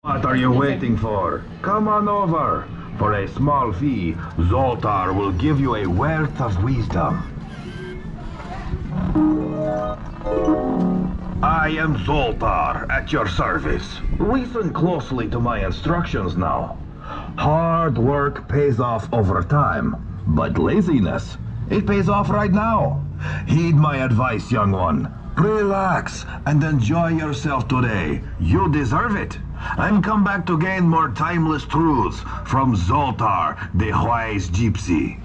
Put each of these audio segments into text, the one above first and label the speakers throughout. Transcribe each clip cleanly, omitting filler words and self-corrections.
Speaker 1: What are you waiting for? Come on over. For a small fee, Zoltar will give you a wealth of wisdom. I am Zoltar, at your service. Listen closely to my instructions now. Hard work pays off over time, but laziness, it pays off right now. Heed my advice, young one. Relax and enjoy yourself today. You deserve it. And come back to gain more timeless truths from Zoltar, the wise gypsy.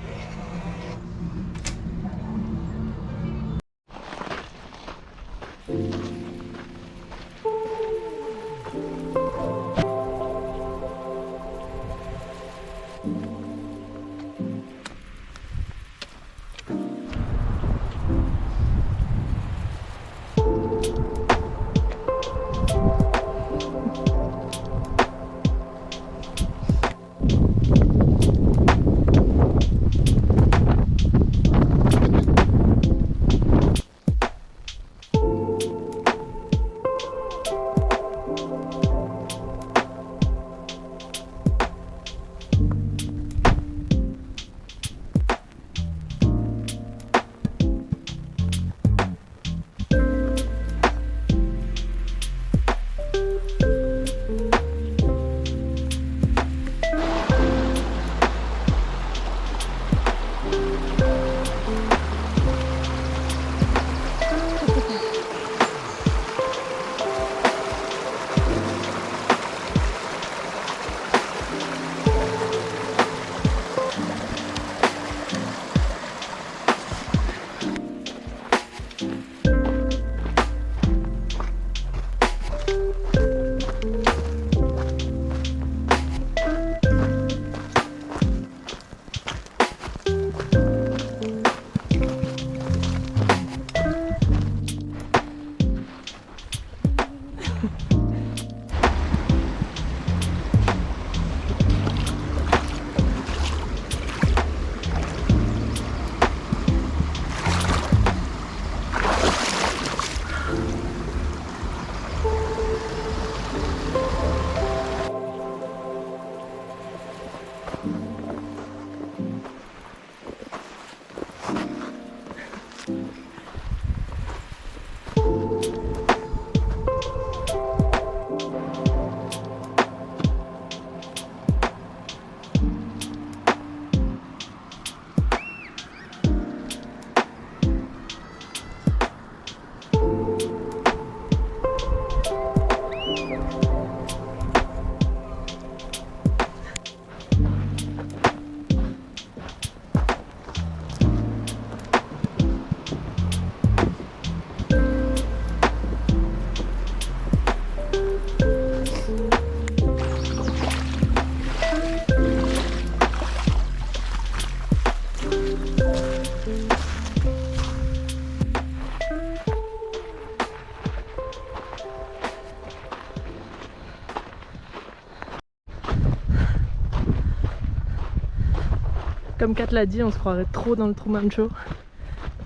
Speaker 2: Comme Kat l'a dit, on se croirait trop dans le Truman Show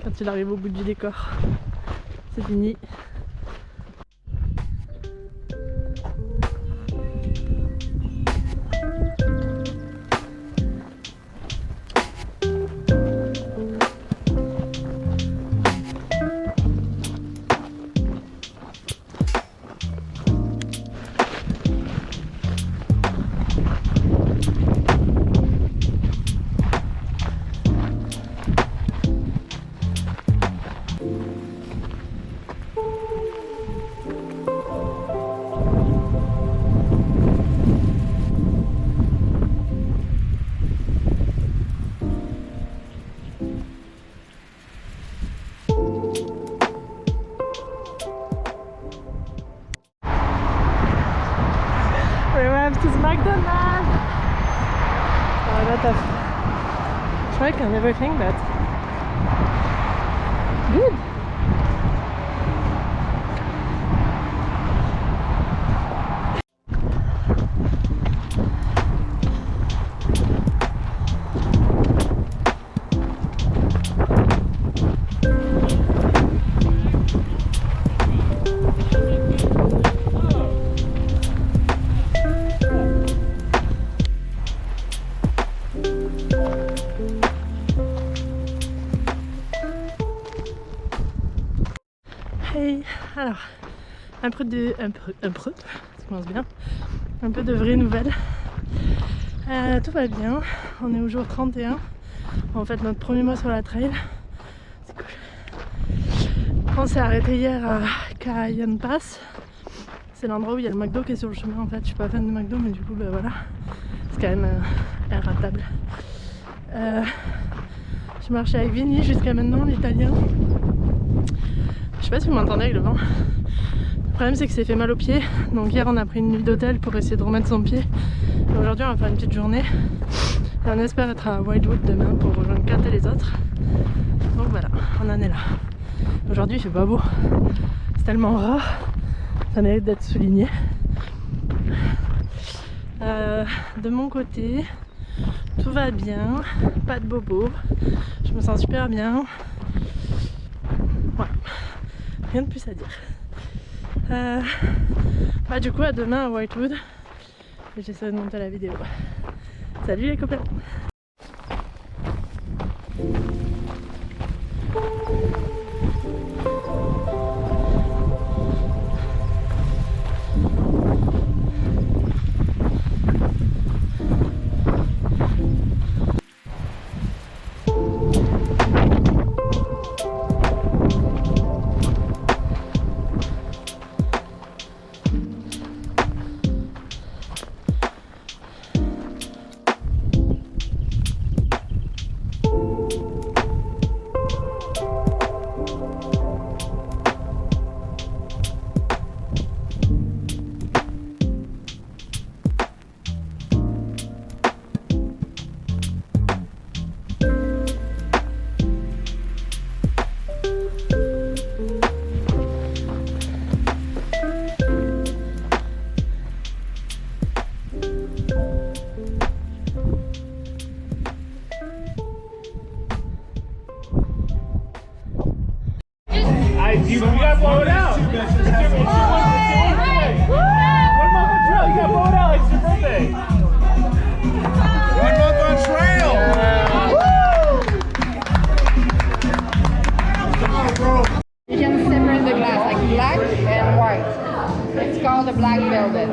Speaker 2: quand il arrive au bout du décor. C'est fini. To the McDonald's! A lot of truck and everything, but good! Hey, alors, ça commence bien, un peu de vraies nouvelles. Tout va bien, on est au jour 31, on fait notre premier mois sur la trail, c'est cool. On s'est arrêté hier à Canon Pass, c'est l'endroit où il y a le McDo qui est sur le chemin en fait, je suis pas fan de McDo mais du coup bah voilà, c'est quand même inratable. Je marchais avec Vinny jusqu'à maintenant, l'italien. Je sais pas si vous m'entendez avec le vent. Le problème c'est que c'est fait mal aux pieds. Donc hier on a pris une nuit d'hôtel pour essayer de remettre son pied. Et aujourd'hui on va faire une petite journée. Et on espère être à Wrightwood demain pour rejoindre Kat et les autres. Donc voilà, on en est là. Aujourd'hui il fait pas beau. C'est tellement rare. Ça mérite d'être souligné. De mon côté, tout va bien. Pas de bobo. Je me sens super bien. Voilà. Rien de plus à dire. Bah du coup à demain à Wrightwood. J'essaie de monter la vidéo. Salut les copains.
Speaker 3: You got blown out. One month on trail, you got blown out. It's your birthday.
Speaker 4: 1 month on trail.
Speaker 5: You can separate the glass like black and white. It's called a black velvet.